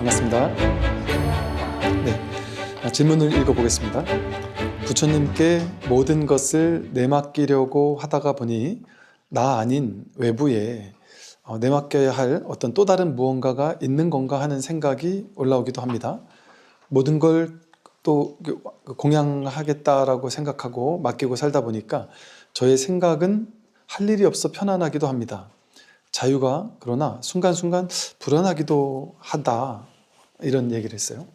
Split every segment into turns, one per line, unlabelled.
반갑습니다. 네, 질문을 읽어보겠습니다. 부처님께 모든 것을 내맡기려고 하다가 보니 나 아닌 외부에 내맡겨야 할 어떤 또 다른 무언가가 있는 건가 하는 생각이 올라오기도 합니다. 모든 걸 또 공양하겠다라고 생각하고 맡기고 살다 보니까 저의 생각은 할 일이 없어 편안하기도 합니다. 자유가 그러나 순간순간 불안하기도 하다, 이런 얘기를 했어요.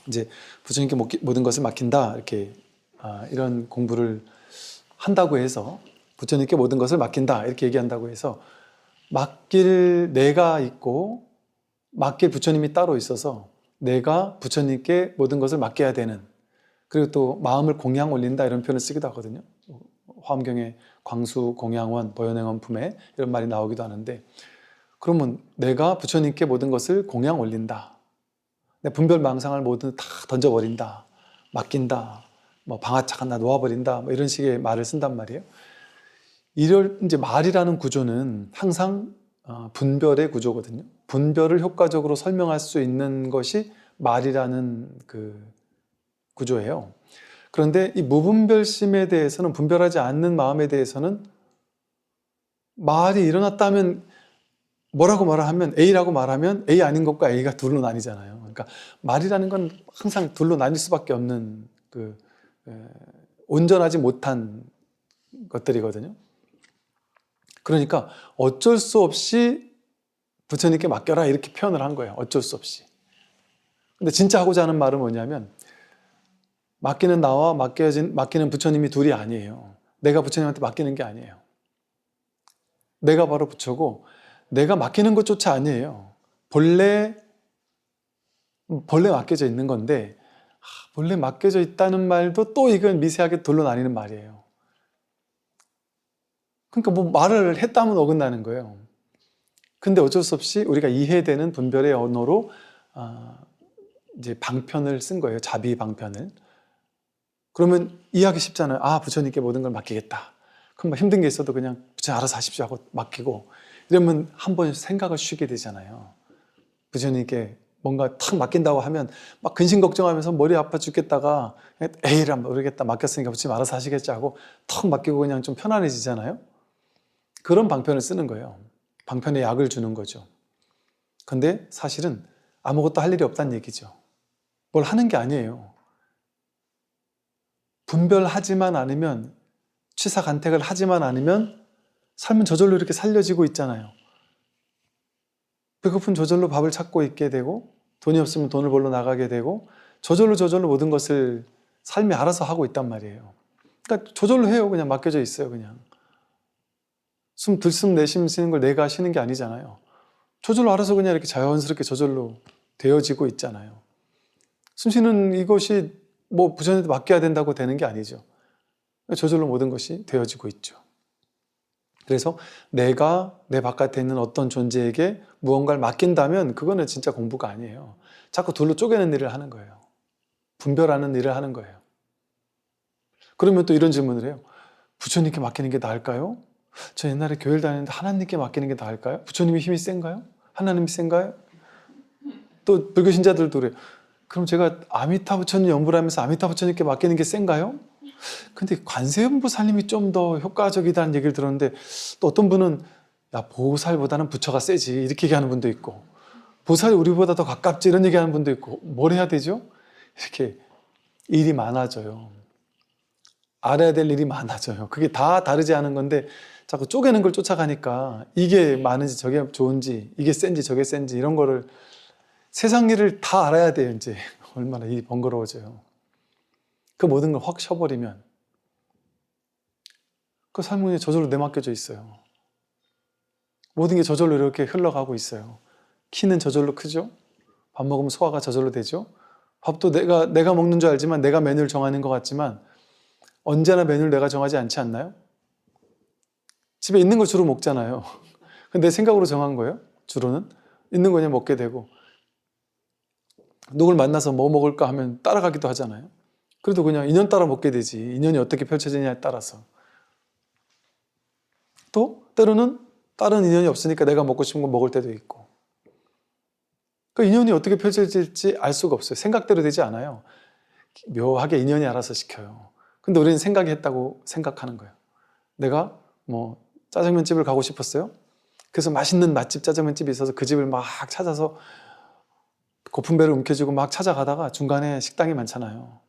이제 부처님께 모든 것을 맡긴다, 이렇게 이런 공부를 한다고 해서 부처님께 모든 것을 맡긴다 이렇게 얘기한다고 해서 맡길 내가 있고 맡길 부처님이 따로 있어서 내가 부처님께 모든 것을 맡겨야 되는, 그리고 또 마음을 공양 올린다 이런 표현을 쓰기도 하거든요. 화엄경에 광수 공양원 보현행원 품에 이런 말이 나오기도 하는데, 그러면 내가 부처님께 모든 것을 공양 올린다, 내 분별 망상을 모두 다 던져버린다, 맡긴다, 뭐 방아착 하나 놓아버린다, 뭐 이런 식의 말을 쓴단 말이에요. 이럴 이제 말이라는 구조는 항상 분별의 구조거든요. 분별을 효과적으로 설명할 수 있는 것이 말이라는 그 구조예요. 그런데 이 무분별심에 대해서는, 분별하지 않는 마음에 대해서는 말이 일어났다면 뭐라고 말하면, A라고 말하면 A 아닌 것과 A가 둘로 나뉘잖아요. 그러니까 말이라는 건 항상 둘로 나뉠 수밖에 없는 온전하지 못한 것들이거든요. 그러니까 어쩔 수 없이 부처님께 맡겨라 이렇게 표현을 한 거예요. 어쩔 수 없이. 근데 진짜 하고자 하는 말은 뭐냐면, 맡기는 나와 맡기는 부처님이 둘이 아니에요. 내가 부처님한테 맡기는 게 아니에요. 내가 바로 부처고, 내가 맡기는 것조차 아니에요. 본래 맡겨져 있는 건데, 본래 맡겨져 있다는 말도 또 이건 미세하게 둘로 나뉘는 말이에요. 그러니까 뭐 말을 했다면 어긋나는 거예요. 근데 어쩔 수 없이 우리가 이해되는 분별의 언어로 이제 방편을 쓴 거예요. 자비 방편을. 그러면 이해하기 쉽잖아요. 부처님께 모든 걸 맡기겠다. 그럼 뭐 힘든 게 있어도 그냥 부처님 알아서 하십시오 하고 맡기고, 이러면 한 번 생각을 쉬게 되잖아요. 부처님께 뭔가 탁 맡긴다고 하면 막 근심 걱정하면서 머리 아파 죽겠다가 에이란 모르겠다, 맡겼으니까 부처님 알아서 하시겠지 하고 턱 맡기고 그냥 좀 편안해지잖아요. 그런 방편을 쓰는 거예요. 방편에 약을 주는 거죠. 근데 사실은 아무것도 할 일이 없다는 얘기죠. 뭘 하는 게 아니에요. 분별하지만 않으면, 취사간택을 하지만 않으면 삶은 저절로 이렇게 살려지고 있잖아요. 배고픈 저절로 밥을 찾고 있게 되고, 돈이 없으면 돈을 벌러 나가게 되고, 저절로 모든 것을 삶이 알아서 하고 있단 말이에요. 그러니까 저절로 해요. 그냥 맡겨져 있어요. 그냥 숨 들숨 내쉬면 쉬는 걸 내가 쉬는 게 아니잖아요. 저절로 알아서 그냥 이렇게 자연스럽게 저절로 되어지고 있잖아요. 숨 쉬는 이것이 뭐 부처님한테 맡겨야 된다고 되는 게 아니죠. 저절로 모든 것이 되어지고 있죠. 그래서 내가 내 바깥에 있는 어떤 존재에게 무언가를 맡긴다면 그거는 진짜 공부가 아니에요. 자꾸 둘로 쪼개는 일을 하는 거예요. 분별하는 일을 하는 거예요. 그러면 또 이런 질문을 해요. 부처님께 맡기는 게 나을까요? 저 옛날에 교회를 다니는데 하나님께 맡기는 게 나을까요? 부처님이 힘이 센가요? 하나님이 센가요? 또 불교 신자들도 그래요. 그럼 제가 아미타 부처님 연부를 하면서 아미타 부처님께 맡기는 게 센가요? 근데 관세음보살님이 좀 더 효과적이다는 얘기를 들었는데, 또 어떤 분은 야, 보살보다는 부처가 세지 이렇게 얘기하는 분도 있고, 보살이 우리보다 더 가깝지 이런 얘기하는 분도 있고, 뭘 해야 되죠? 이렇게 일이 많아져요. 알아야 될 일이 많아져요. 그게 다 다르지 않은 건데 자꾸 쪼개는 걸 쫓아가니까 이게 많은지 저게 좋은지, 이게 센지 저게 센지 이런 거를, 세상 일을 다 알아야 돼요. 이제 얼마나 일이 번거로워져요. 그 모든 걸 확 쉬어버리면 그 삶은 저절로 내맡겨져 있어요. 모든 게 저절로 이렇게 흘러가고 있어요. 키는 저절로 크죠? 밥 먹으면 소화가 저절로 되죠? 밥도 내가 먹는 줄 알지만, 내가 메뉴를 정하는 것 같지만 언제나 메뉴를 내가 정하지 않지 않나요? 집에 있는 거 주로 먹잖아요. 근데 내 생각으로 정한 거예요. 주로는 있는 거 그냥 먹게 되고, 누굴 만나서 뭐 먹을까 하면 따라가기도 하잖아요. 그래도 그냥 인연 따라 먹게 되지, 인연이 어떻게 펼쳐지냐에 따라서. 또 때로는 다른 인연이 없으니까 내가 먹고 싶은 거 먹을 때도 있고. 그 인연이 어떻게 펼쳐질지 알 수가 없어요. 생각대로 되지 않아요. 묘하게 인연이 알아서 시켜요. 근데 우리는 생각이 했다고 생각하는 거예요. 내가 뭐 짜장면집을 가고 싶었어요. 그래서 맛있는 맛집 짜장면집이 있어서 그 집을 막 찾아서 고픈 배를 움켜쥐고 막 찾아가다가 중간에 식당이 많잖아요.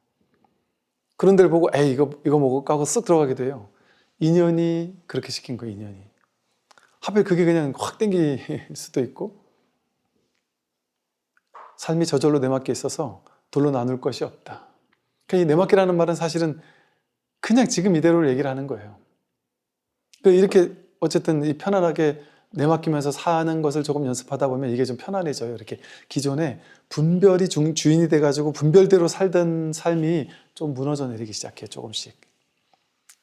그런 데를 보고 에이 이거 먹을까 하고 쓱 들어가게 돼요. 인연이 그렇게 시킨 거예요. 인연이. 하필 그게 그냥 확 땡길 수도 있고, 삶이 저절로 내맡겨 있어서 돌로 나눌 것이 없다. 이 내맡기라는 말은 사실은 그냥 지금 이대로를 얘기를 하는 거예요. 이렇게 어쨌든 이 편안하게 내맡기면서 사는 것을 조금 연습하다 보면 이게 좀 편안해져요. 이렇게 기존에 분별이 주인이 돼가지고 분별대로 살던 삶이 좀 무너져 내리기 시작해요. 조금씩.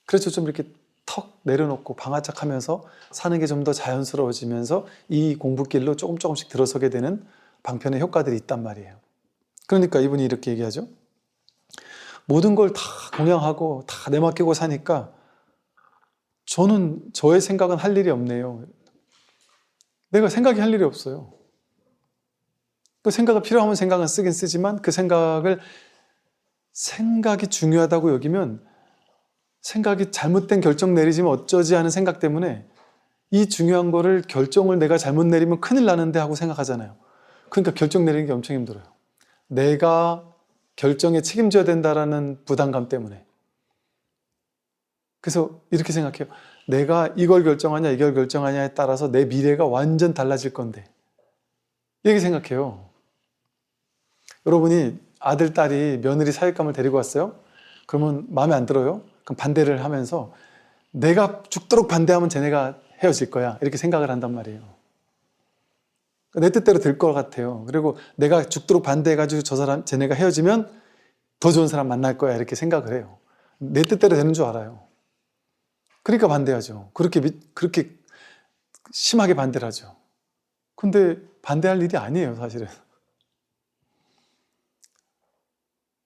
그래서 좀 이렇게 턱 내려놓고 방아착하면서 사는 게 좀 더 자연스러워지면서 이 공부길로 조금씩 들어서게 되는 방편의 효과들이 있단 말이에요. 그러니까 이분이 이렇게 얘기하죠. 모든 걸 다 공양하고 다 내맡기고 사니까 저의 생각은 할 일이 없네요. 내가 생각이 할 일이 없어요. 그 생각이 필요하면 생각은 쓰긴 쓰지만 그 생각이 중요하다고 여기면 생각이 잘못된 결정 내리지면 어쩌지 하는 생각 때문에 이 중요한 거를 결정을 내가 잘못 내리면 큰일 나는데 하고 생각하잖아요. 그러니까 결정 내리는 게 엄청 힘들어요. 내가 결정에 책임져야 된다라는 부담감 때문에. 그래서 이렇게 생각해요. 내가 이걸 결정하냐 이걸 결정하냐에 따라서 내 미래가 완전 달라질 건데. 이렇게 생각해요. 여러분이 아들, 딸이 며느리 사육감을 데리고 왔어요. 그러면 마음에 안 들어요. 그럼 반대를 하면서 내가 죽도록 반대하면 쟤네가 헤어질 거야. 이렇게 생각을 한단 말이에요. 내 뜻대로 될 것 같아요. 그리고 내가 죽도록 반대해가지고 쟤네가 헤어지면 더 좋은 사람 만날 거야. 이렇게 생각을 해요. 내 뜻대로 되는 줄 알아요. 그러니까 반대하죠. 그렇게 심하게 반대를 하죠. 근데 반대할 일이 아니에요, 사실은.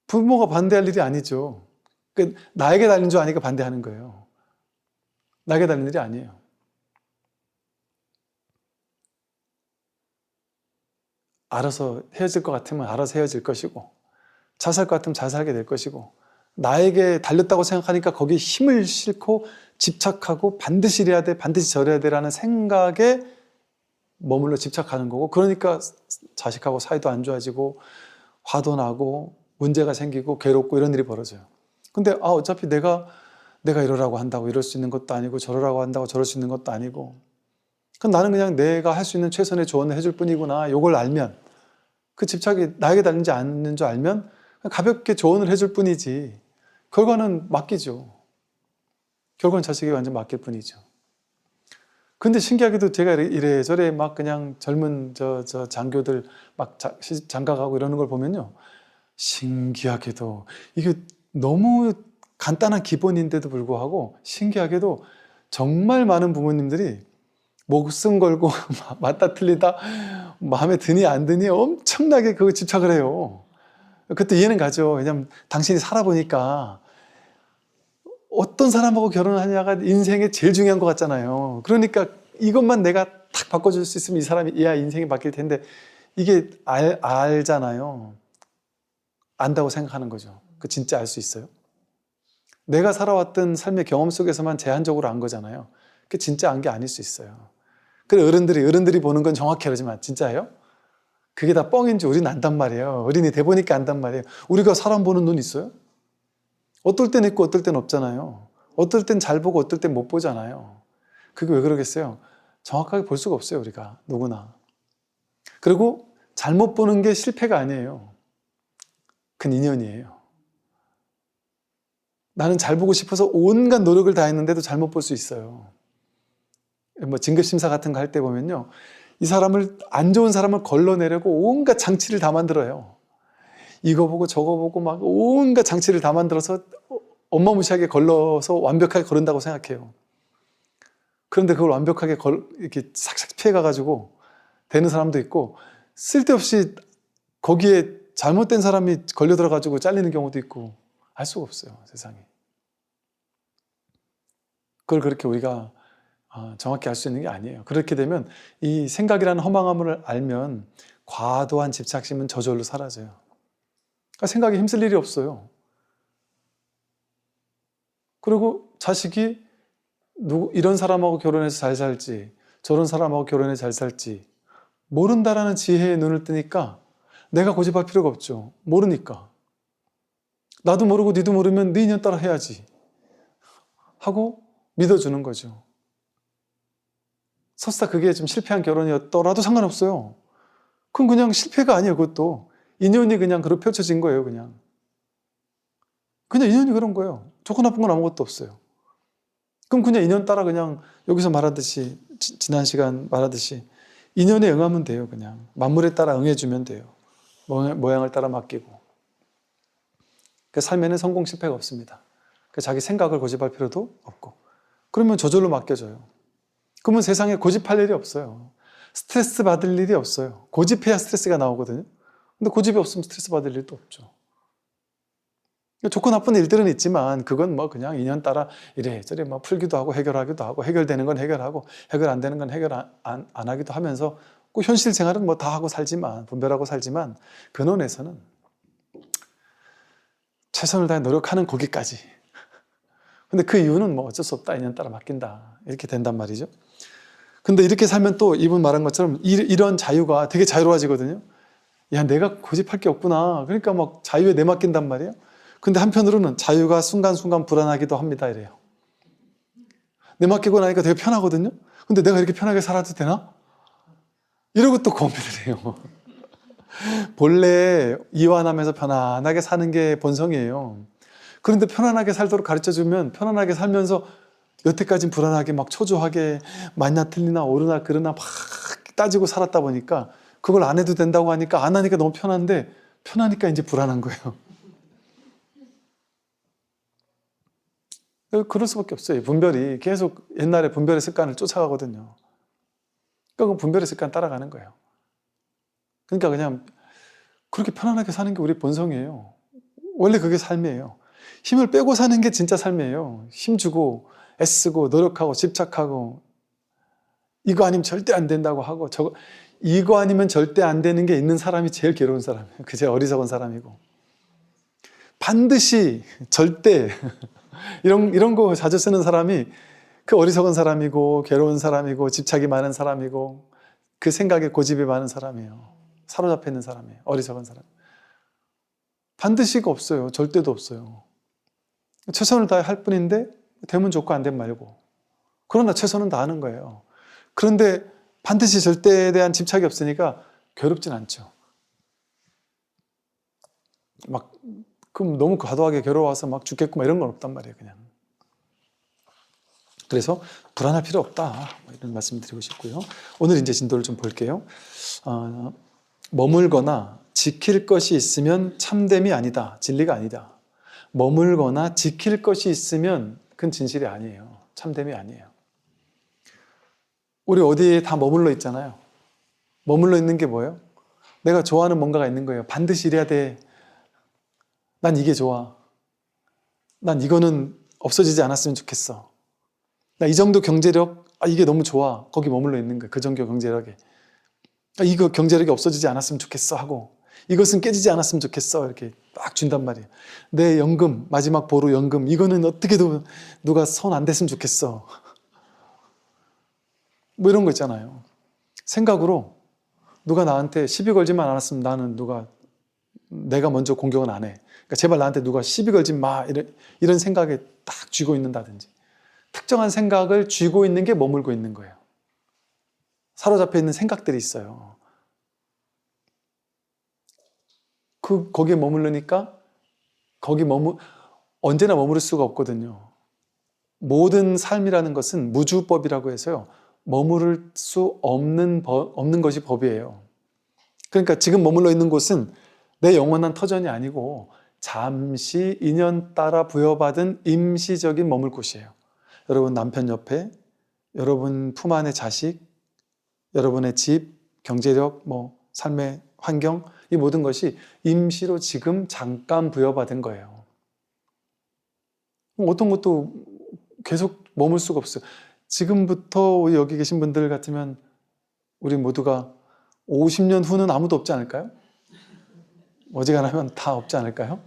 부모가 반대할 일이 아니죠. 나에게 달린 줄 아니까 반대하는 거예요. 나에게 달린 일이 아니에요. 알아서 헤어질 것 같으면 알아서 헤어질 것이고, 잘 살 것 같으면 잘 살게 될 것이고, 나에게 달렸다고 생각하니까 거기에 힘을 싣고 집착하고 반드시 이래야 돼, 반드시 저래야 돼라는 생각에 머물러 집착하는 거고, 그러니까 자식하고 사이도 안 좋아지고 화도 나고 문제가 생기고 괴롭고 이런 일이 벌어져요. 근데 어차피 내가 이러라고 한다고 이럴 수 있는 것도 아니고 저러라고 한다고 저럴 수 있는 것도 아니고, 그럼 나는 그냥 내가 할 수 있는 최선의 조언을 해줄 뿐이구나. 이걸 알면, 그 집착이 나에게 달리지 않는 줄 알면 가볍게 조언을 해줄 뿐이지 결과는 맡기죠. 결과는 자식에게 완전 맡길 뿐이죠. 근데 신기하게도 제가 이래저래 막 그냥 젊은 장교들 막 장가가고 이러는 걸 보면요, 신기하게도 이게 너무 간단한 기본인데도 불구하고 신기하게도 정말 많은 부모님들이 목숨 걸고 맞다 틀리다 마음에 드니 안 드니 엄청나게 그거 집착을 해요. 그때 이해는 가죠. 왜냐면 당신이 살아보니까 어떤 사람하고 결혼하냐가 인생에 제일 중요한 것 같잖아요. 그러니까 이것만 내가 탁 바꿔줄 수 있으면 이 사람이 이야 인생이 바뀔 텐데, 이게 알잖아요. 안다고 생각하는 거죠. 그 진짜 알 수 있어요? 내가 살아왔던 삶의 경험 속에서만 제한적으로 안 거잖아요. 그 진짜 안 게 아닐 수 있어요. 그래 어른들이 보는 건 정확히 알지만 진짜예요? 그게 다 뻥인지 우리는 안단 말이에요. 어린이 돼 보니까 안단 말이에요. 우리가 사람 보는 눈 있어요? 어떨 땐 있고 어떨 땐 없잖아요. 어떨 땐 잘 보고 어떨 땐 못 보잖아요. 그게 왜 그러겠어요? 정확하게 볼 수가 없어요, 우리가. 누구나. 그리고 잘못 보는 게 실패가 아니에요. 그건 인연이에요. 나는 잘 보고 싶어서 온갖 노력을 다 했는데도 잘못 볼 수 있어요. 뭐 진급심사 같은 거 할 때 보면요, 이 사람을, 안 좋은 사람을 걸러내려고 온갖 장치를 다 만들어요. 이거 보고 저거 보고 막 온갖 장치를 다 만들어서 어마무시하게 걸러서 완벽하게 거른다고 생각해요. 그런데 그걸 완벽하게 이렇게 싹싹 피해가가지고 되는 사람도 있고, 쓸데없이 거기에 잘못된 사람이 걸려들어가지고 잘리는 경우도 있고, 알 수가 없어요, 세상에. 그걸 그렇게 우리가 정확히 알 수 있는 게 아니에요. 그렇게 되면 이 생각이라는 허망함을 알면 과도한 집착심은 저절로 사라져요. 그러니까 생각에 힘쓸 일이 없어요. 그리고 자식이 이런 사람하고 결혼해서 잘 살지, 저런 사람하고 결혼해서 잘 살지 모른다라는 지혜에 눈을 뜨니까 내가 고집할 필요가 없죠. 모르니까. 나도 모르고 니도 모르면 네 인연 따라 해야지 하고 믿어주는 거죠. 설사 그게 좀 실패한 결혼이었더라도 상관없어요. 그건 그냥 실패가 아니에요. 그것도 인연이 그냥 그렇게 펼쳐진 거예요. 그냥 인연이 그런 거예요. 좋고 나쁜 건 아무것도 없어요. 그럼 그냥 인연 따라 그냥 여기서 말하듯이 지난 시간 말하듯이 인연에 응하면 돼요. 그냥 만물에 따라 응해주면 돼요. 모양을 따라 맡기고. 그 삶에는 성공 실패가 없습니다. 자기 생각을 고집할 필요도 없고. 그러면 저절로 맡겨져요. 그러면 세상에 고집할 일이 없어요. 스트레스 받을 일이 없어요. 고집해야 스트레스가 나오거든요. 근데 고집이 없으면 스트레스 받을 일도 없죠. 좋고 나쁜 일들은 있지만 그건 뭐 그냥 인연 따라 이래저래 뭐 풀기도 하고 해결하기도 하고 해결되는 건 해결하고 해결 안 되는 건 해결 안 하기도 하면서 꼭 현실 생활은 뭐 다 하고 살지만 분별하고 살지만 근원에서는 최선을 다해 노력하는 거기까지. 근데 그 이유는 뭐 어쩔 수 없다. 인연 따라 맡긴다. 이렇게 된단 말이죠. 근데 이렇게 살면 또 이분 말한 것처럼 이런 자유가 되게 자유로워지거든요. 야, 내가 고집할 게 없구나. 그러니까 막 자유에 내맡긴단 말이에요. 근데 한편으로는 자유가 순간순간 불안하기도 합니다. 이래요. 내맡기고 나니까 되게 편하거든요. 근데 내가 이렇게 편하게 살아도 되나? 이러고 또 고민을 해요. 본래 이완하면서 편안하게 사는 게 본성이에요. 그런데 편안하게 살도록 가르쳐주면 편안하게 살면서 여태까지는 불안하게 막 초조하게 맞나 틀리나 옳으나 그르나 막 따지고 살았다 보니까 그걸 안 해도 된다고 하니까 안 하니까 너무 편한데 편하니까 이제 불안한 거예요. 그럴 수밖에 없어요. 분별이 계속 옛날에 분별의 습관을 쫓아가거든요. 그러니까 그 분별의 습관 따라가는 거예요. 그러니까 그냥 그렇게 편안하게 사는 게 우리 본성이에요. 원래 그게 삶이에요. 힘을 빼고 사는 게 진짜 삶이에요. 힘주고 애쓰고 노력하고 집착하고 이거 아니면 절대 안 된다고 하고 이거 아니면 절대 안 되는 게 있는 사람이 제일 괴로운 사람이에요. 그 제일 어리석은 사람이고 반드시 절대 이런 거 자주 쓰는 사람이 그 어리석은 사람이고 괴로운 사람이고 집착이 많은 사람이고 그 생각에 고집이 많은 사람이에요. 사로잡혀 있는 사람이에요. 어리석은 사람. 반드시가 없어요. 절대도 없어요. 최선을 다해 할 뿐인데 되면 좋고 안 되면 말고. 그러나 최선은 다하는 거예요. 그런데 반드시 절대에 대한 집착이 없으니까 괴롭진 않죠. 막 그럼 너무 과도하게 괴로워서 막 죽겠고 이런 건 없단 말이에요. 그냥. 그래서 불안할 필요 없다. 이런 말씀 드리고 싶고요. 오늘 이제 진도를 좀 볼게요. 머물거나 지킬 것이 있으면 참됨이 아니다. 진리가 아니다. 머물거나 지킬 것이 있으면 그건 진실이 아니에요. 참됨이 아니에요. 우리 어디에 다 머물러 있잖아요. 머물러 있는 게 뭐예요? 내가 좋아하는 뭔가가 있는 거예요. 반드시 이래야 돼. 난 이게 좋아. 난 이거는 없어지지 않았으면 좋겠어. 나 이 정도 경제력, 이게 너무 좋아. 거기 머물러 있는 거예요. 그 정도 경제력에. 이거 경제력이 없어지지 않았으면 좋겠어 하고 이것은 깨지지 않았으면 좋겠어 이렇게 딱 준단 말이에요. 내 연금, 마지막 보루 연금 이거는 어떻게도 누가 손 안 댔으면 좋겠어. 뭐 이런 거 있잖아요. 생각으로 누가 나한테 시비 걸지만 않았으면 나는 내가 먼저 공격은 안 해. 그러니까 제발 나한테 누가 시비 걸지 마 이런 생각에 딱 쥐고 있는다든지 특정한 생각을 쥐고 있는 게 머물고 있는 거예요. 사로잡혀 있는 생각들이 있어요. 거기에 머무르니까 언제나 머무를 수가 없거든요. 모든 삶이라는 것은 무주법이라고 해서요. 머무를 수 없는 것이 법이에요. 그러니까 지금 머물러 있는 곳은 내 영원한 터전이 아니고 잠시 인연 따라 부여받은 임시적인 머물 곳이에요. 여러분 남편 옆에, 여러분 품 안의 자식, 여러분의 집, 경제력, 삶의 환경 이 모든 것이 임시로 지금 잠깐 부여받은 거예요. 어떤 것도 계속 머물 수가 없어요. 지금부터 여기 계신 분들 같으면 우리 모두가 50년 후는 아무도 없지 않을까요? 어지간하면 다 없지 않을까요?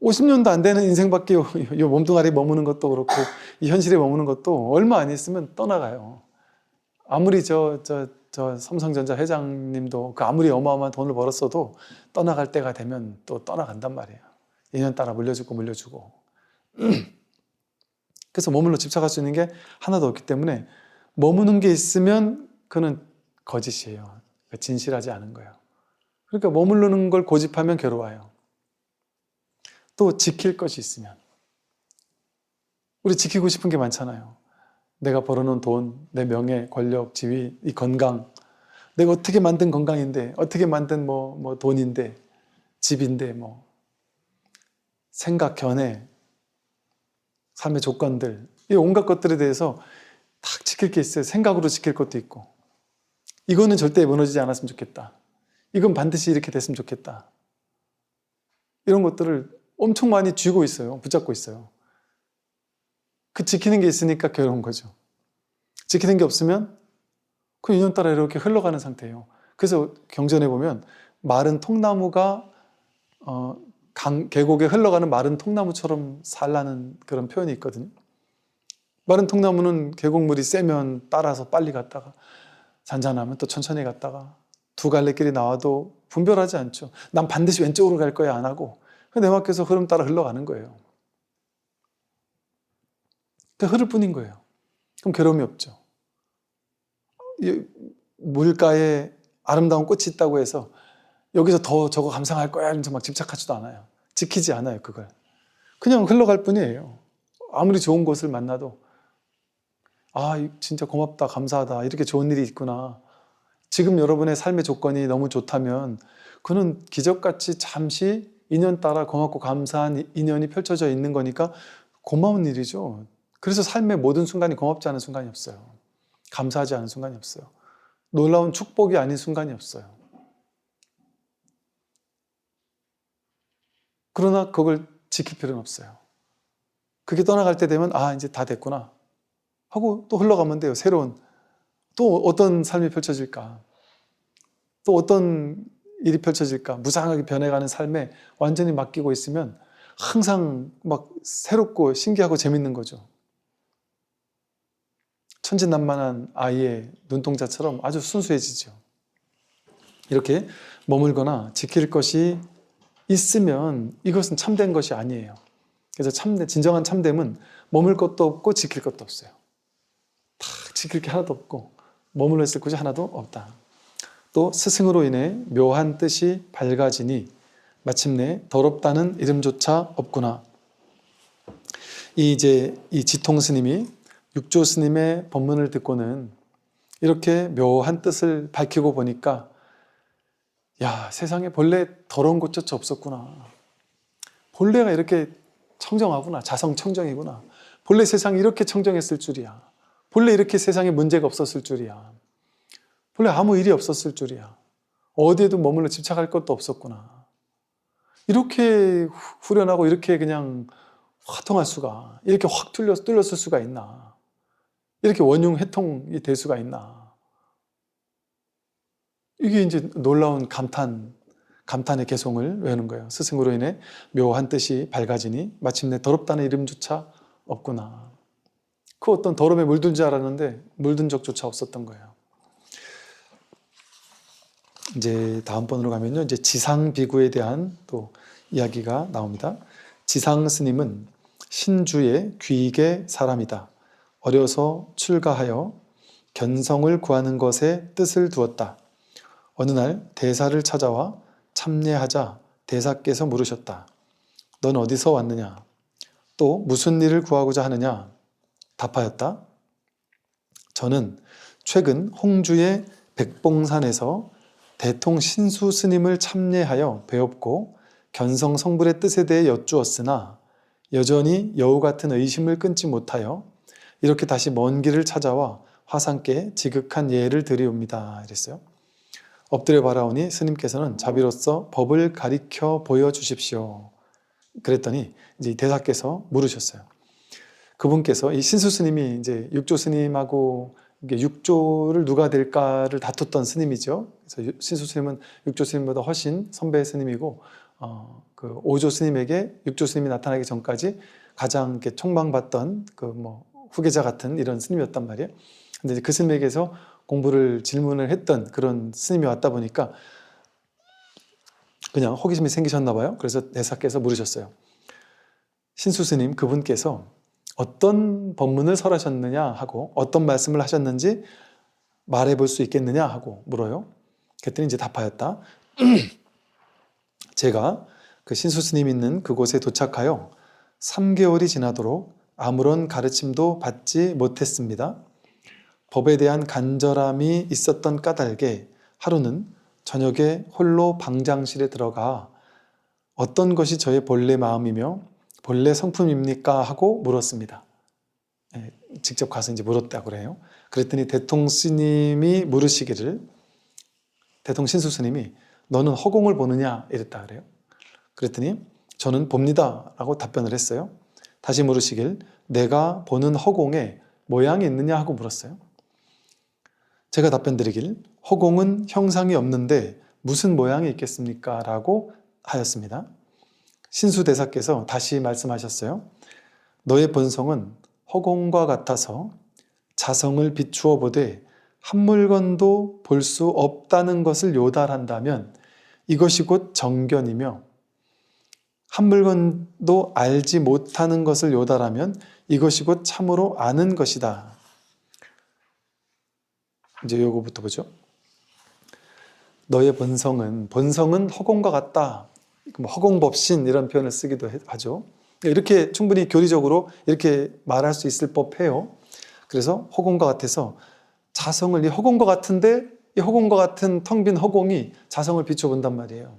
50년도 안 되는 인생밖에 이 몸뚱아리 머무는 것도 그렇고 이 현실에 머무는 것도 얼마 안 있으면 떠나가요. 아무리 저 삼성전자 회장님도 그 아무리 어마어마한 돈을 벌었어도 떠나갈 때가 되면 또 떠나간단 말이에요. 인연 따라 물려주고 그래서 머물러 집착할 수 있는 게 하나도 없기 때문에 머무는 게 있으면 그는 거짓이에요. 진실하지 않은 거예요. 그러니까 머무르는 걸 고집하면 괴로워요. 또 지킬 것이 있으면 우리 지키고 싶은 게 많잖아요. 내가 벌어놓은 돈, 내 명예, 권력, 지위, 이 건강, 내가 어떻게 만든 건강인데, 어떻게 만든 뭐 돈인데, 집인데, 뭐 생각, 견해, 삶의 조건들, 이 온갖 것들에 대해서 딱 지킬 게 있어요. 생각으로 지킬 것도 있고, 이거는 절대 무너지지 않았으면 좋겠다. 이건 반드시 이렇게 됐으면 좋겠다. 이런 것들을 엄청 많이 쥐고 있어요. 붙잡고 있어요. 그 지키는 게 있으니까 괴로운 거죠. 지키는 게 없으면 그 인연 따라 이렇게 흘러가는 상태예요. 그래서 경전에 보면 마른 통나무가 계곡에 흘러가는 마른 통나무처럼 살라는 그런 표현이 있거든요. 마른 통나무는 계곡물이 세면 따라서 빨리 갔다가 잔잔하면 또 천천히 갔다가 두 갈래 길이 나와도 분별하지 않죠. 난 반드시 왼쪽으로 갈 거야 안 하고 내막에서 흐름 따라 흘러가는 거예요. 흐를 뿐인 거예요. 그럼 괴로움이 없죠. 물가에 아름다운 꽃이 있다고 해서 여기서 더 저거 감상할 거야 이러면서 막 집착하지도 않아요. 지키지 않아요, 그걸. 그냥 흘러갈 뿐이에요. 아무리 좋은 곳을 만나도 진짜 고맙다, 감사하다, 이렇게 좋은 일이 있구나. 지금 여러분의 삶의 조건이 너무 좋다면 그는 기적같이 잠시 인연 따라 고맙고 감사한 인연이 펼쳐져 있는 거니까 고마운 일이죠. 그래서 삶의 모든 순간이 고맙지 않은 순간이 없어요. 감사하지 않은 순간이 없어요. 놀라운 축복이 아닌 순간이 없어요. 그러나 그걸 지킬 필요는 없어요. 그게 떠나갈 때 되면 이제 다 됐구나 하고 또 흘러가면 돼요. 새로운 또 어떤 삶이 펼쳐질까, 또 어떤 일이 펼쳐질까, 무상하게 변해가는 삶에 완전히 맡기고 있으면 항상 막 새롭고 신기하고 재밌는 거죠. 천진난만한 아이의 눈동자처럼 아주 순수해지죠. 이렇게 머물거나 지킬 것이 있으면 이것은 참된 것이 아니에요. 그래서 진정한 참됨은 머물 것도 없고 지킬 것도 없어요. 다 지킬 게 하나도 없고 머물러 있을 곳이 하나도 없다. 또 스승으로 인해 묘한 뜻이 밝아지니 마침내 더럽다는 이름조차 없구나. 이 지통 스님이 육조 스님의 법문을 듣고는 이렇게 묘한 뜻을 밝히고 보니까 세상에 본래 더러운 것조차 없었구나. 본래가 이렇게 청정하구나. 자성청정이구나. 본래 세상이 이렇게 청정했을 줄이야. 본래 이렇게 세상에 문제가 없었을 줄이야. 본래 아무 일이 없었을 줄이야. 어디에도 머물러 집착할 것도 없었구나. 이렇게 후련하고 이렇게 그냥 화통할 수가, 이렇게 확 뚫렸을 수가 있나. 이렇게 원흉회통이 될 수가 있나. 이게 이제 놀라운 감탄의 개송을 외우는 거예요. 스승으로 인해 묘한 뜻이 밝아지니 마침내 더럽다는 이름조차 없구나. 그 어떤 더러움에 물든 줄 알았는데 물든 적조차 없었던 거예요. 이제 다음번으로 가면요, 이제 지상비구에 대한 또 이야기가 나옵니다. 지상 스님은 신주의 귀익의 사람이다. 어려서 출가하여 견성을 구하는 것에 뜻을 두었다. 어느 날 대사를 찾아와 참례하자 대사께서 물으셨다. 넌 어디서 왔느냐? 또 무슨 일을 구하고자 하느냐? 답하였다. 저는 최근 홍주의 백봉산에서 대통 신수 스님을 참례하여 배웠고 견성 성불의 뜻에 대해 여쭈었으나 여전히 여우 같은 의심을 끊지 못하여 이렇게 다시 먼 길을 찾아와 화상께 지극한 예를 드리옵니다. 이랬어요. 엎드려 바라오니 스님께서는 자비로서 법을 가리켜 보여주십시오. 그랬더니 이제 대사께서 물으셨어요. 그분께서 이 신수 스님이 이제 육조 스님하고 이게 육조를 누가 될까를 다퉜던 스님이죠. 그래서 신수 스님은 육조 스님보다 훨씬 선배 스님이고, 그 오조 스님에게 육조 스님이 나타나기 전까지 가장 이렇게 촉망받던 그 뭐 후계자 같은 이런 스님이었단 말이에요. 근데 그 스님에게서 공부를 질문을 했던 그런 스님이 왔다 보니까 그냥 호기심이 생기셨나 봐요. 그래서 대사께서 물으셨어요. 신수 스님, 그분께서 어떤 법문을 설하셨느냐 하고 어떤 말씀을 하셨는지 말해볼 수 있겠느냐 하고 물어요. 그랬더니 이제 답하였다. 제가 그 신수 스님 있는 그곳에 도착하여 3개월이 지나도록 아무런 가르침도 받지 못했습니다. 법에 대한 간절함이 있었던 까닭에 하루는 저녁에 홀로 방장실에 들어가 어떤 것이 저의 본래 마음이며 본래 성품입니까? 하고 물었습니다. 직접 가서 이제 물었다고 그래요. 그랬더니 대통 스님이 물으시기를, 대통 신수 스님이 너는 허공을 보느냐? 이랬다 그래요. 그랬더니 저는 봅니다 라고 답변을 했어요. 다시 물으시길 내가 보는 허공에 모양이 있느냐 하고 물었어요. 제가 답변 드리길 허공은 형상이 없는데 무슨 모양이 있겠습니까? 라고 하였습니다. 신수대사께서 다시 말씀하셨어요. 너의 본성은 허공과 같아서 자성을 비추어 보되 한 물건도 볼 수 없다는 것을 요달한다면 이것이 곧 정견이며 한 물건도 알지 못하는 것을 요달하면 이것이 곧 참으로 아는 것이다. 이제 요거부터 보죠. 너의 본성은 허공과 같다. 허공법신 이런 표현을 쓰기도 하죠. 이렇게 충분히 교리적으로 이렇게 말할 수 있을 법해요. 그래서 허공과 같아서 자성을, 이 허공과 같은데 이 허공과 같은 텅 빈 허공이 자성을 비춰본단 말이에요.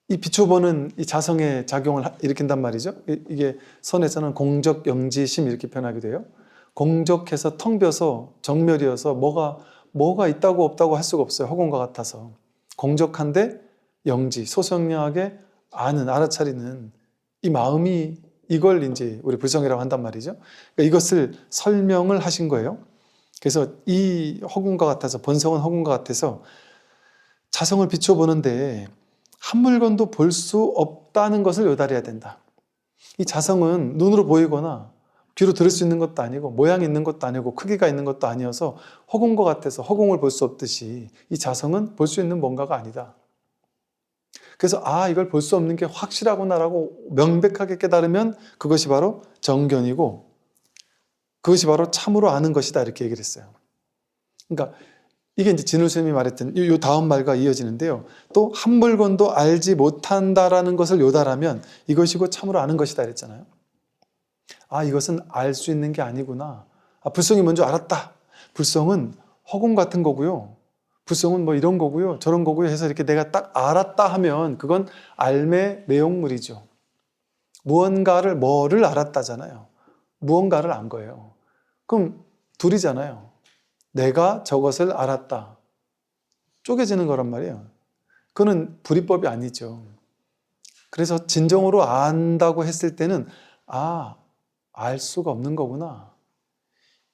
이 비춰보는 이 자성의 작용을 일으킨단 말이죠. 이게 선에서는 공적, 영지심 이렇게 표현하게 돼요. 공적해서 텅 비어서 정멸이어서 뭐가 있다고 없다고 할 수가 없어요. 허공과 같아서. 공적한데 영지, 소성량하게 알아차리는 이 마음이, 이걸 이제 우리 불성이라고 한단 말이죠. 그러니까 이것을 설명을 하신 거예요. 그래서 이 허공과 같아서, 본성은 허공과 같아서 자성을 비춰보는데 한 물건도 볼 수 없다는 것을 요달해야 된다. 이 자성은 눈으로 보이거나 귀로 들을 수 있는 것도 아니고 모양이 있는 것도 아니고 크기가 있는 것도 아니어서 허공과 같아서 허공을 볼 수 없듯이 이 자성은 볼 수 있는 뭔가가 아니다. 그래서 이걸 볼 수 없는 게 확실하구나라고 명백하게 깨달으면 그것이 바로 정견이고 그것이 바로 참으로 아는 것이다 이렇게 얘기를 했어요. 그러니까 이게 이제 진울 스님이 말했던 이 다음 말과 이어지는데요. 또 한 물건도 알지 못한다라는 것을 요달하면 이것이 곧 참으로 아는 것이다 이랬잖아요. 이것은 알 수 있는 게 아니구나. 불성이 먼저 알았다. 불성은 허공 같은 거고요. 불성은 뭐 이런 거고요. 저런 거고요 해서 이렇게 내가 딱 알았다 하면 그건 알매 내용물이죠. 뭐를 알았다잖아요. 무언가를 안 거예요. 그럼 둘이잖아요. 내가 저것을 알았다. 쪼개지는 거란 말이에요. 그거는 불이법이 아니죠. 그래서 진정으로 안다고 했을 때는 알 수가 없는 거구나.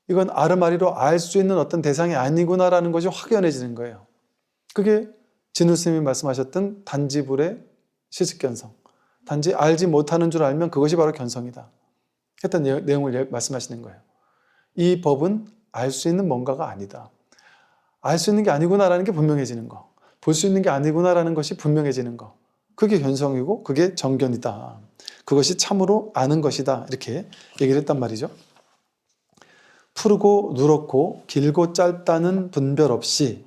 이건 아르마리로 알 수 있는 어떤 대상이 아니구나라는 것이 확연해지는 거예요. 그게 진우 스님이 말씀하셨던 단지불의 시습견성. 단지 알지 못하는 줄 알면 그것이 바로 견성이다. 했던 내용을 말씀하시는 거예요. 이 법은 알 수 있는 뭔가가 아니다. 알 수 있는 게 아니구나라는 게 분명해지는 거. 볼 수 있는 게 아니구나라는 것이 분명해지는 거. 그게 견성이고 그게 정견이다. 그것이 참으로 아는 것이다. 이렇게 얘기를 했단 말이죠. 푸르고 누렇고 길고 짧다는 분별 없이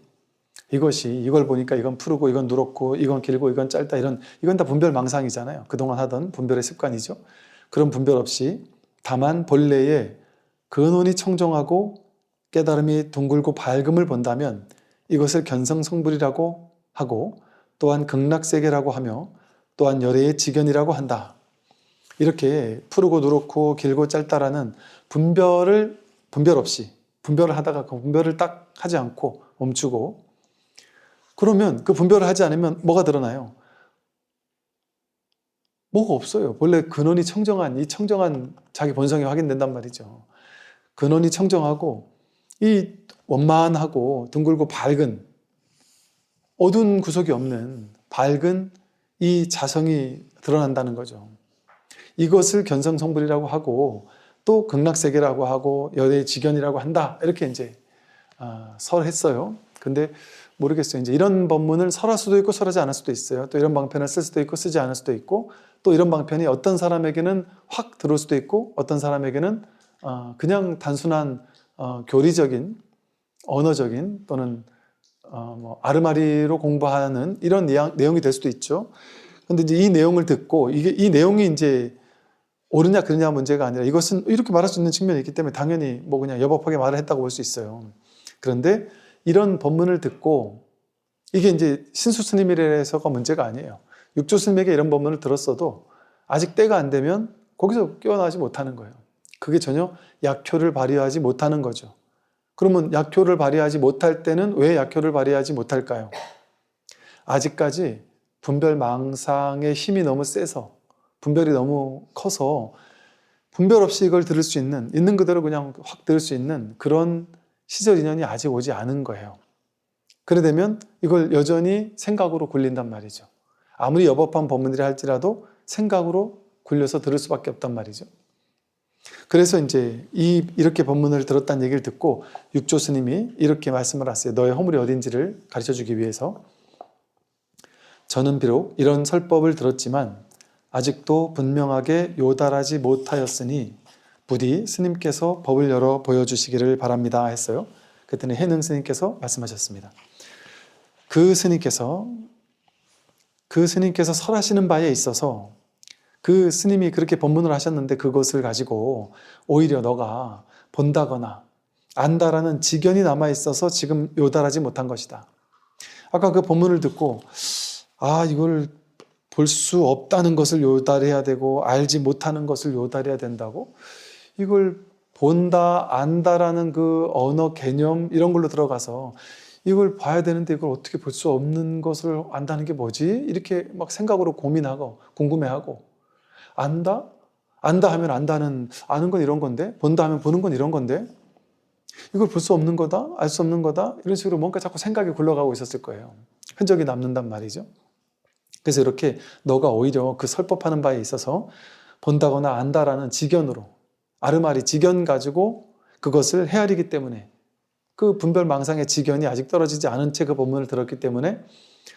이걸 보니까 이건 푸르고 이건 누렇고 이건 길고 이건 짧다 이건 다 분별 망상이잖아요. 그동안 하던 분별의 습관이죠. 그런 분별 없이 다만 본래의 근원이 청정하고 깨달음이 둥글고 밝음을 본다면 이것을 견성성불이라고 하고 또한 극락세계라고 하며 또한 열애의 지견이라고 한다. 이렇게 푸르고 누렇고 길고 짧다라는 분별 없이 분별을 하다가 그 분별을 딱 하지 않고 멈추고 그러면 그 분별을 하지 않으면 뭐가 드러나요? 뭐가 없어요. 원래 근원이 청정한 이 청정한 자기 본성이 확인된단 말이죠. 근원이 청정하고 이 원만하고 둥글고 밝은 어두운 구석이 없는 밝은 이 자성이 드러난다는 거죠. 이것을 견성성불이라고 하고 또 극락세계라고 하고 여대의 지견이라고 한다. 이렇게 이제 설했어요. 근데 모르겠어요. 이제 이런 법문을 설할 수도 있고 설하지 않을 수도 있어요. 또 이런 방편을 쓸 수도 있고 쓰지 않을 수도 있고 또 이런 방편이 어떤 사람에게는 확 들어올 수도 있고 어떤 사람에게는 그냥 단순한 교리적인 언어적인 또는 뭐 아르마리로 공부하는 이런 내용이 될 수도 있죠. 근데 이제 이 내용을 듣고 이 내용이 이제 옳으냐 그르냐 문제가 아니라 이것은 이렇게 말할 수 있는 측면이 있기 때문에 당연히 뭐 그냥 여법하게 말을 했다고 볼 수 있어요. 그런데 이런 법문을 듣고 이게 이제 신수 스님이라서가 문제가 아니에요. 육조 스님에게 이런 법문을 들었어도 아직 때가 안 되면 거기서 깨어나지 못하는 거예요. 그게 전혀 약효를 발휘하지 못하는 거죠. 그러면 약효를 발휘하지 못할 때는 왜 약효를 발휘하지 못할까요? 아직까지 분별망상의 힘이 너무 세서 분별이 너무 커서 분별 없이 이걸 들을 수 있는 그대로 그냥 확 들을 수 있는 그런 시절 인연이 아직 오지 않은 거예요. 그래 되면 이걸 여전히 생각으로 굴린단 말이죠. 아무리 여법한 법문들이 할지라도 생각으로 굴려서 들을 수밖에 없단 말이죠. 그래서 이제 이렇게 법문을 들었다는 얘기를 듣고 육조 스님이 이렇게 말씀을 하세요. 너의 허물이 어딘지를 가르쳐주기 위해서. 저는 비록 이런 설법을 들었지만 아직도 분명하게 요달하지 못하였으니 부디 스님께서 법을 열어 보여주시기를 바랍니다 했어요. 그랬더니 해능 스님께서 말씀하셨습니다. 그 스님께서 설하시는 바에 있어서 그 스님이 그렇게 법문을 하셨는데 그것을 가지고 오히려 너가 본다거나 안다라는 지견이 남아있어서 지금 요달하지 못한 것이다. 아까 그 법문을 듣고 이걸 볼 수 없다는 것을 요달해야 되고 알지 못하는 것을 요달해야 된다고? 이걸 본다, 안다라는 그 언어 개념 이런 걸로 들어가서 이걸 봐야 되는데 이걸 어떻게 볼 수 없는 것을 안다는 게 뭐지? 이렇게 막 생각으로 고민하고 궁금해하고 안다? 안다 하면 안다는 아는 건 이런 건데 본다 하면 보는 건 이런 건데 이걸 볼 수 없는 거다? 알 수 없는 거다? 이런 식으로 뭔가 자꾸 생각이 굴러가고 있었을 거예요. 흔적이 남는단 말이죠. 그래서 이렇게 너가 오히려 그 설법하는 바에 있어서 본다거나 안다라는 지견으로 아르마리 지견 가지고 그것을 헤아리기 때문에 그 분별망상의 지견이 아직 떨어지지 않은 채 그 법문을 들었기 때문에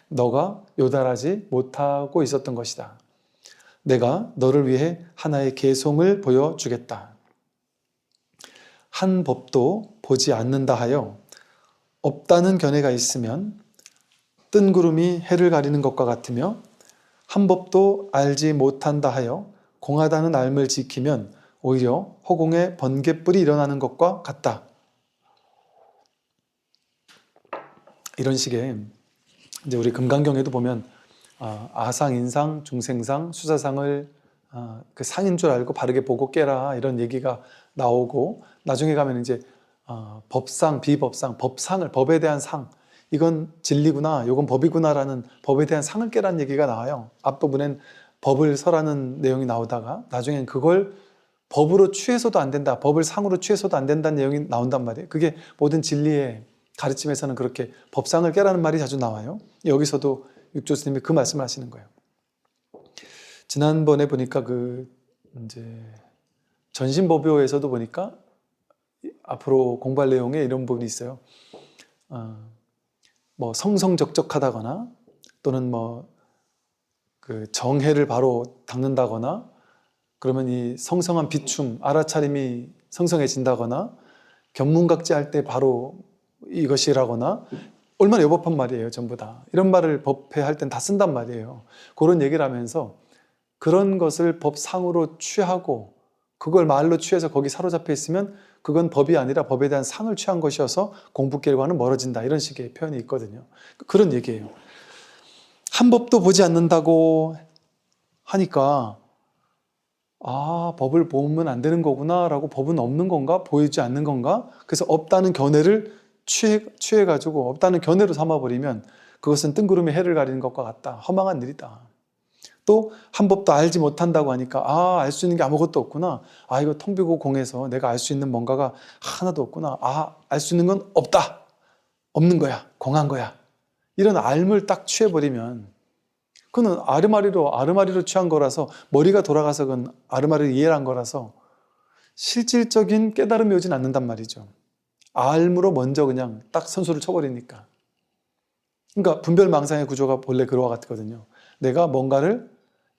너가 요달하지 못하고 있었던 것이다. 내가 너를 위해 하나의 개송을 보여주겠다. 한 법도 보지 않는다 하여 없다는 견해가 있으면 뜬 구름이 해를 가리는 것과 같으며 한 법도 알지 못한다 하여 공하다는 앓음을 지키면 오히려 허공에 번갯불이 일어나는 것과 같다. 이런 식의 이제 우리 금강경에도 보면 아상, 인상, 중생상, 수사상을 그 상인 줄 알고 바르게 보고 깨라 이런 얘기가 나오고 나중에 가면 이제 법상, 비법상, 법상을 법에 대한 상 이건 진리구나, 이건 법이구나라는 법에 대한 상을 깨라는 얘기가 나와요. 앞부분엔 법을 설하는 내용이 나오다가 나중엔 그걸 법으로 취해서도 안 된다, 법을 상으로 취해서도 안 된다는 내용이 나온단 말이에요. 그게 모든 진리의 가르침에서는 그렇게 법상을 깨라는 말이 자주 나와요. 여기서도 육조 스님이 그 말씀을 하시는 거예요. 지난번에 보니까 이제 전신법요에서도 보니까 앞으로 공부할 내용에 이런 부분이 있어요. 뭐 성성적적하다거나 또는 뭐 그 정해를 바로 닦는다거나 그러면 이 성성한 비춤, 알아차림이 성성해진다거나 견문각지 할 때 바로 이것이라거나 얼마나 여법한 말이에요, 전부 다. 이런 말을 법회 할 땐 다 쓴단 말이에요. 그런 얘기를 하면서 그런 것을 법상으로 취하고 그걸 말로 취해서 거기 사로잡혀 있으면 그건 법이 아니라 법에 대한 상을 취한 것이어서 공부길과는 멀어진다. 이런 식의 표현이 있거든요. 그런 얘기예요. 한 법도 보지 않는다고 하니까 법을 보면 안 되는 거구나 라고 법은 없는 건가? 보이지 않는 건가? 그래서 없다는 견해를 취해가지고 없다는 견해로 삼아버리면 그것은 뜬구름이 해를 가리는 것과 같다. 허망한 일이다. 또 한 법도 알지 못한다고 하니까 알 수 있는 게 아무것도 없구나. 이거 텅 비고 공해서 내가 알 수 있는 뭔가가 하나도 없구나. 알 수 있는 건 없다. 없는 거야. 공한 거야. 이런 알물 딱 취해버리면 그건 아르마리로 취한 거라서 머리가 돌아가서 그건 아르마리로 이해를 한 거라서 실질적인 깨달음이 오진 않는단 말이죠. 알무로 먼저 그냥 딱 선수를 쳐버리니까. 그러니까 분별망상의 구조가 본래 그와 같거든요. 내가 뭔가를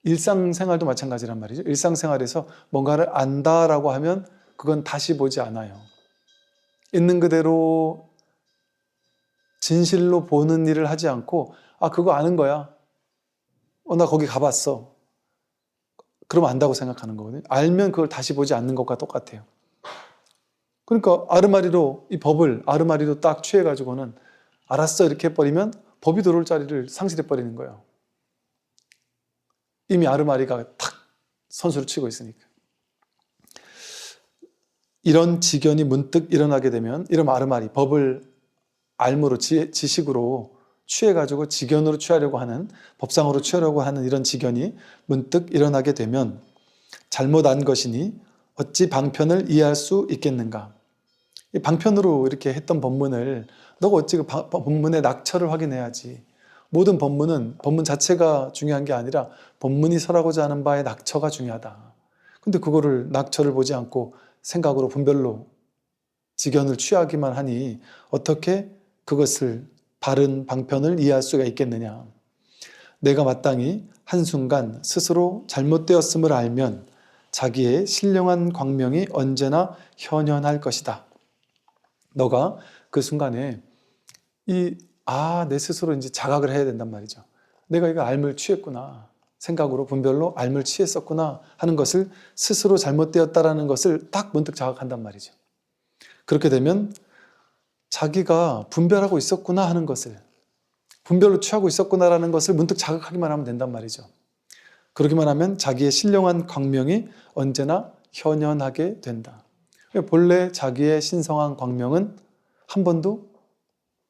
일상생활도 마찬가지란 말이죠. 일상생활에서 뭔가를 안다라고 하면 그건 다시 보지 않아요. 있는 그대로 진실로 보는 일을 하지 않고 그거 아는 거야. 나 거기 가봤어. 그럼 안다고 생각하는 거거든요. 알면 그걸 다시 보지 않는 것과 똑같아요. 그러니까 아르마리로 이 법을 아르마리로 딱 취해가지고는 알았어 이렇게 해버리면 법이 들어올 자리를 상실해버리는 거예요. 이미 아르마리가 탁 선수를 치고 있으니까. 이런 지견이 문득 일어나게 되면 이런 아르마리, 법을 알무로 지식으로 취해가지고 지견으로 취하려고 하는, 법상으로 취하려고 하는 이런 지견이 문득 일어나게 되면 잘못 안 것이니 어찌 방편을 이해할 수 있겠는가. 이 방편으로 이렇게 했던 법문을 너가 어찌 그 법문의 낙처를 확인해야지. 모든 법문은 법문 자체가 중요한 게 아니라 법문이 설하고자 하는 바의 낙처가 중요하다. 근데 그거를 낙처를 보지 않고 생각으로 분별로 지견을 취하기만 하니 어떻게 그것을 바른 방편을 이해할 수가 있겠느냐. 내가 마땅히 한순간 스스로 잘못되었음을 알면 자기의 신령한 광명이 언제나 현현할 것이다. 너가 그 순간에 내 스스로 이제 자각을 해야 된단 말이죠. 내가 이거 알물 취했구나. 생각으로 분별로 알물 취했었구나 하는 것을 스스로 잘못되었다라는 것을 딱 문득 자각한단 말이죠. 그렇게 되면 자기가 분별하고 있었구나 하는 것을, 분별로 취하고 있었구나라는 것을 문득 자각하기만 하면 된단 말이죠. 그러기만 하면 자기의 신령한 광명이 언제나 현현하게 된다. 본래 자기의 신성한 광명은 한 번도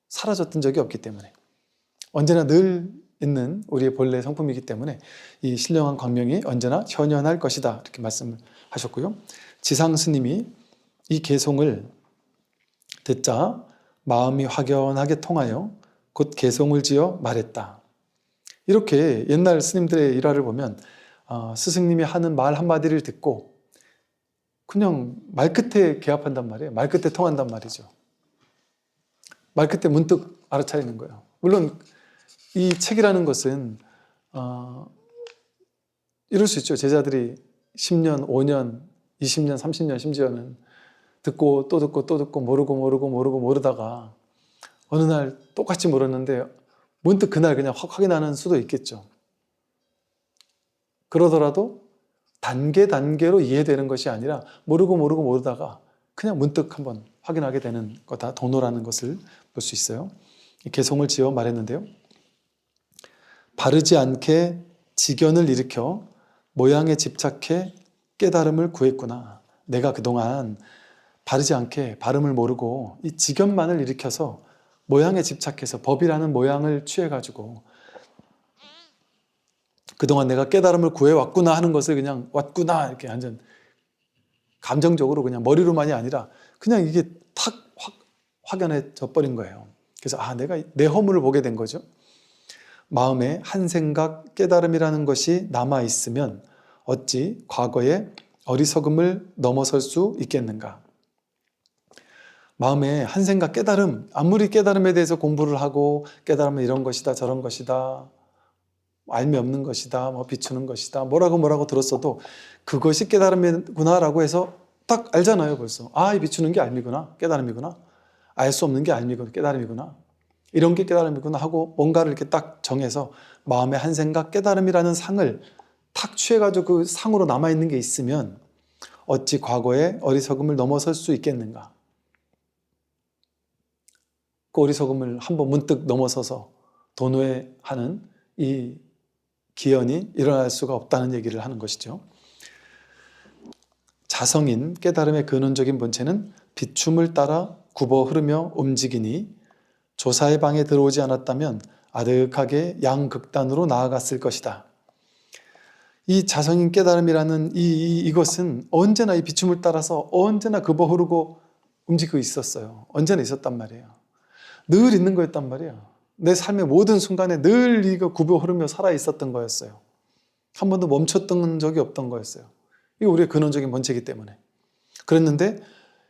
사라졌던 적이 없기 때문에 언제나 늘 있는 우리의 본래 성품이기 때문에 이 신령한 광명이 언제나 현현할 것이다 이렇게 말씀을 하셨고요. 지상 스님이 이 개송을 듣자 마음이 확연하게 통하여 곧 개송을 지어 말했다. 이렇게 옛날 스님들의 일화를 보면 스승님이 하는 말 한마디를 듣고 그냥 말끝에 개합한단 말이에요. 말끝에 통한단 말이죠. 말끝에 문득 알아차리는 거예요. 물론 이 책이라는 것은 이럴 수 있죠. 제자들이 10년, 5년, 20년, 30년 심지어는 듣고 또 듣고 또 듣고 모르다가 어느 날 똑같이 모르는데 문득 그날 그냥 확 확인하는 수도 있겠죠. 그러더라도 단계로 이해되는 것이 아니라 모르다가 그냥 문득 한번 확인하게 되는 거다. 도노라는 것을 볼 수 있어요. 개송을 지어 말했는데요. 바르지 않게 지견을 일으켜 모양에 집착해 깨달음을 구했구나. 내가 그동안 바르지 않게 발음을 모르고 이 지견만을 일으켜서 모양에 집착해서 법이라는 모양을 취해가지고 그동안 내가 깨달음을 구해왔구나 하는 것을 그냥 왔구나 이렇게 완전 감정적으로 그냥 머리로만이 아니라 그냥 이게 탁 확연해져 버린 거예요. 그래서 내가 내 허물을 보게 된 거죠. 마음에 한 생각 깨달음이라는 것이 남아있으면 어찌 과거의 어리석음을 넘어설 수 있겠는가. 마음에 한 생각 깨달음, 아무리 깨달음에 대해서 공부를 하고 깨달음은 이런 것이다 저런 것이다 알미 없는 것이다 비추는 것이다 뭐라고 들었어도 그것이 깨달음이구나 라고 해서 딱 알잖아요. 벌써 이 비추는 게 알미구나 깨달음이구나 알 수 없는 게 알미구나 깨달음이구나 이런 게 깨달음이구나 하고 뭔가를 이렇게 딱 정해서 마음의 한 생각 깨달음이라는 상을 탁 취해가지고 그 상으로 남아있는 게 있으면 어찌 과거의 어리석음을 넘어설 수 있겠는가. 그 어리석음을 한번 문득 넘어서서 도노해하는 이 기연이 일어날 수가 없다는 얘기를 하는 것이죠. 자성인 깨달음의 근원적인 본체는 비춤을 따라 굽어 흐르며 움직이니 조사의 방에 들어오지 않았다면 아득하게 양극단으로 나아갔을 것이다. 이 자성인 깨달음이라는 이것은 언제나 이 비춤을 따라서 언제나 급어 흐르고 움직이고 있었어요. 언제나 있었단 말이에요. 늘 있는 거였단 말이에요. 내 삶의 모든 순간에 늘 이거 굽어 흐르며 살아 있었던 거였어요. 한 번도 멈췄던 적이 없던 거였어요. 이게 우리의 근원적인 본체이기 때문에. 그랬는데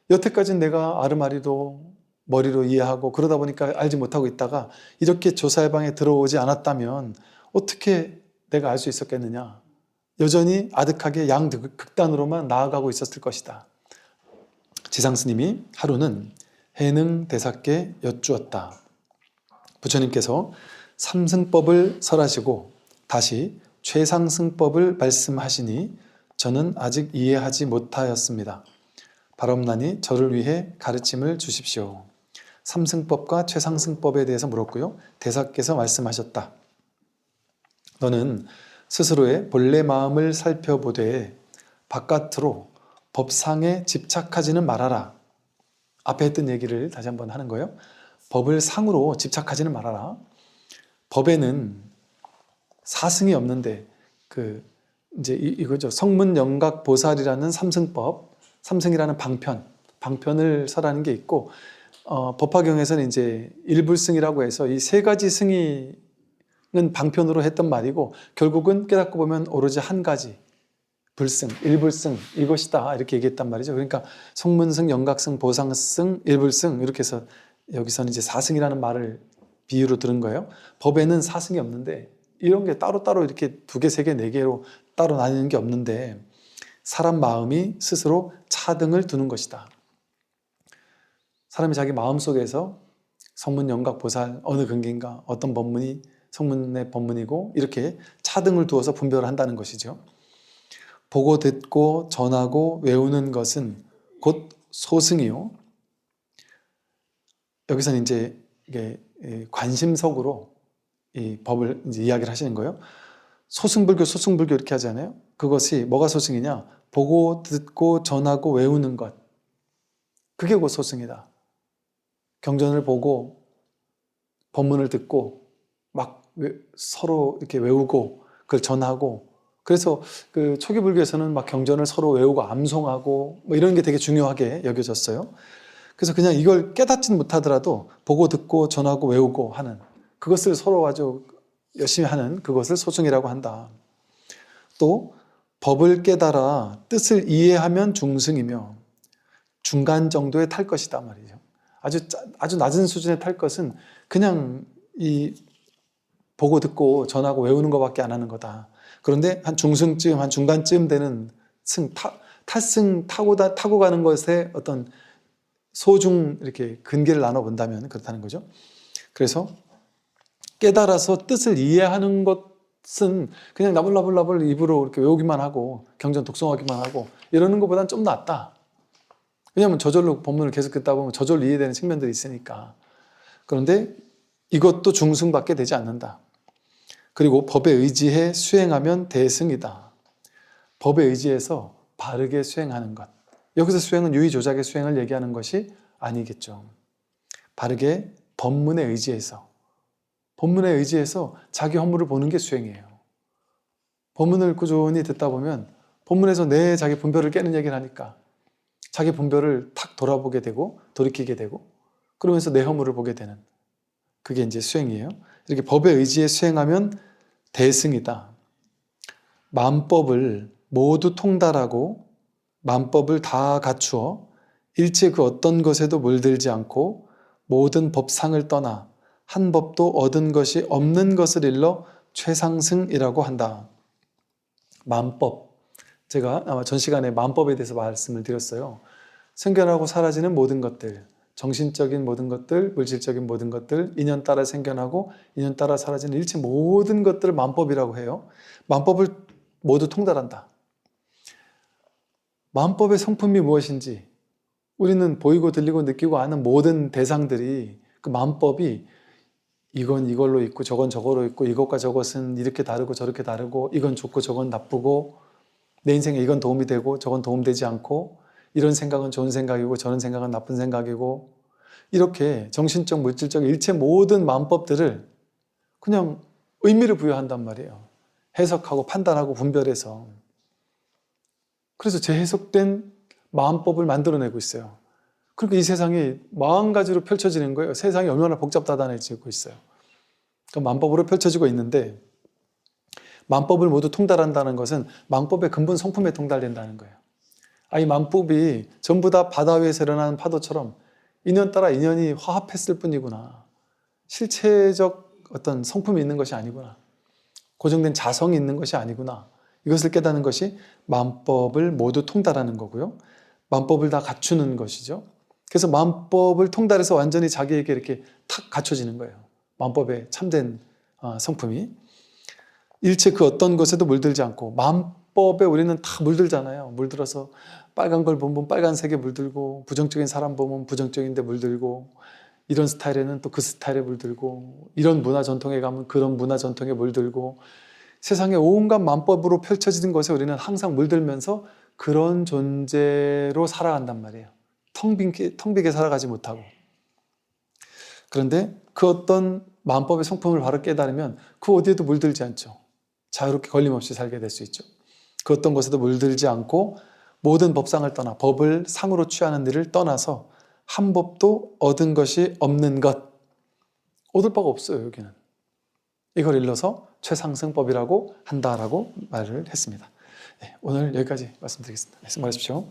여태까지는 내가 아르마리도 머리로 이해하고 그러다 보니까 알지 못하고 있다가 이렇게 조사의 방에 들어오지 않았다면 어떻게 내가 알 수 있었겠느냐. 여전히 아득하게 양극단으로만 나아가고 있었을 것이다. 지상스님이 하루는 해능대사께 여쭈었다. 부처님께서 삼승법을 설하시고 다시 최상승법을 말씀하시니 저는 아직 이해하지 못하였습니다. 바람나니 저를 위해 가르침을 주십시오. 삼승법과 최상승법에 대해서 물었고요. 대사께서 말씀하셨다. 너는 스스로의 본래 마음을 살펴보되 바깥으로 법상에 집착하지는 말아라. 앞에 했던 얘기를 다시 한번 하는 거예요. 법을 상으로 집착하지는 말아라. 법에는 사승이 없는데 이제 이거죠. 성문영각보살이라는 삼승법, 삼승이라는 방편을 설하는 게 있고 법화경에서는 이제 일불승이라고 해서 이 세 가지 승이 방편으로 했던 말이고 결국은 깨닫고 보면 오로지 한 가지 불승, 일불승 이것이다 이렇게 얘기했단 말이죠. 그러니까 성문승, 영각승, 보상승, 일불승 이렇게 해서 여기서는 이제 사승이라는 말을 비유로 들은 거예요. 법에는 사승이 없는데 이런 게 따로따로 이렇게 두 개, 세 개, 네 개로 따로 나뉘는 게 없는데 사람 마음이 스스로 차등을 두는 것이다. 사람이 자기 마음속에서 성문, 영각, 보살 어느 근기인가 어떤 법문이 성문의 법문이고 이렇게 차등을 두어서 분별을 한다는 것이죠. 보고 듣고 전하고 외우는 것은 곧 소승이요. 여기서는 이제 이게 관심석으로 이 법을 이제 이야기를 하시는 거예요. 소승불교 이렇게 하잖아요. 그것이 뭐가 소승이냐? 보고 듣고 전하고 외우는 것. 그게 곧 소승이다. 경전을 보고 법문을 듣고 막 서로 이렇게 외우고 그걸 전하고 그래서 그 초기 불교에서는 막 경전을 서로 외우고 암송하고 뭐 이런 게 되게 중요하게 여겨졌어요. 그래서 그냥 이걸 깨닫지는 못하더라도 보고 듣고 전하고 외우고 하는 그것을 서로 아주 열심히 하는 그것을 소승이라고 한다. 또 법을 깨달아 뜻을 이해하면 중승이며 중간 정도에 탈 것이다 말이죠. 아주 낮은 수준에 탈 것은 그냥 이 보고 듣고 전하고 외우는 것밖에 안 하는 거다. 그런데 한 중승쯤, 한 중간쯤 되는 탈승 타고 가는 것에 어떤 소중 이렇게 근계를 나눠 본다면 그렇다는 거죠. 그래서 깨달아서 뜻을 이해하는 것은 그냥 나불나불 입으로 이렇게 외우기만 하고 경전 독송하기만 하고 이러는 것보다는 좀 낫다. 왜냐하면 저절로 법문을 계속 듣다 보면 저절로 이해되는 측면들이 있으니까. 그런데 이것도 중승밖에 되지 않는다. 그리고 법에 의지해 수행하면 대승이다. 법에 의지해서 바르게 수행하는 것. 여기서 수행은 유의조작의 수행을 얘기하는 것이 아니겠죠. 바르게 법문에 의지해서 자기 허물을 보는 게 수행이에요. 법문을 꾸준히 듣다 보면 법문에서 내 자기 분별을 깨는 얘기를 하니까 자기 분별을 탁 돌아보게 되고 돌이키게 되고 그러면서 내 허물을 보게 되는 그게 이제 수행이에요. 이렇게 법에 의지해 수행하면 대승이다. 만법을 모두 통달하고 만법을 다 갖추어 일체 그 어떤 것에도 물들지 않고 모든 법상을 떠나 한 법도 얻은 것이 없는 것을 일러 최상승이라고 한다. 만법. 제가 아마 전 시간에 만법에 대해서 말씀을 드렸어요. 생겨나고 사라지는 모든 것들, 정신적인 모든 것들, 물질적인 모든 것들, 인연 따라 생겨나고 인연 따라 사라지는 일체 모든 것들을 만법이라고 해요. 만법을 모두 통달한다. 만법의 성품이 무엇인지 우리는 보이고 들리고 느끼고 아는 모든 대상들이 그 만법이 이건 이걸로 있고 저건 저거로 있고 이것과 저것은 이렇게 다르고 저렇게 다르고 이건 좋고 저건 나쁘고 내 인생에 이건 도움이 되고 저건 도움되지 않고 이런 생각은 좋은 생각이고 저런 생각은 나쁜 생각이고 이렇게 정신적, 물질적 일체 모든 만법들을 그냥 의미를 부여한단 말이에요. 해석하고 판단하고 분별해서 그래서 재해석된 마음법을 만들어내고 있어요. 그러니까 이 세상이 마음 가지로 펼쳐지는 거예요. 세상이 얼마나 복잡다단해지고 있어요. 그 만법으로 펼쳐지고 있는데 만법을 모두 통달한다는 것은 만법의 근본 성품에 통달된다는 거예요. 이 만법이 전부 다 바다 위에서 일어나는 파도처럼 인연 따라 인연이 화합했을 뿐이구나. 실체적 어떤 성품이 있는 것이 아니구나. 고정된 자성이 있는 것이 아니구나. 이것을 깨닫는 것이 만법을 모두 통달하는 거고요. 만법을 다 갖추는 것이죠. 그래서 만법을 통달해서 완전히 자기에게 이렇게 탁 갖춰지는 거예요. 만법의 참된 성품이. 일체 그 어떤 것에도 물들지 않고 만법에 우리는 다 물들잖아요. 물들어서 빨간 걸 보면 빨간색에 물들고 부정적인 사람 보면 부정적인데 물들고 이런 스타일에는 또 그 스타일에 물들고 이런 문화 전통에 가면 그런 문화 전통에 물들고 세상에 온갖 만법으로 펼쳐지는 것에 우리는 항상 물들면서 그런 존재로 살아간단 말이에요. 텅 비게 살아가지 못하고. 그런데 그 어떤 만법의 성품을 바로 깨달으면 그 어디에도 물들지 않죠. 자유롭게 걸림없이 살게 될 수 있죠. 그 어떤 것에도 물들지 않고 모든 법상을 떠나 법을 상으로 취하는 일을 떠나서 한 법도 얻은 것이 없는 것. 얻을 바가 없어요, 여기는. 이걸 일러서 최상승법이라고 한다라고 말을 했습니다. 네, 오늘 여기까지 말씀드리겠습니다. 수고하십시오.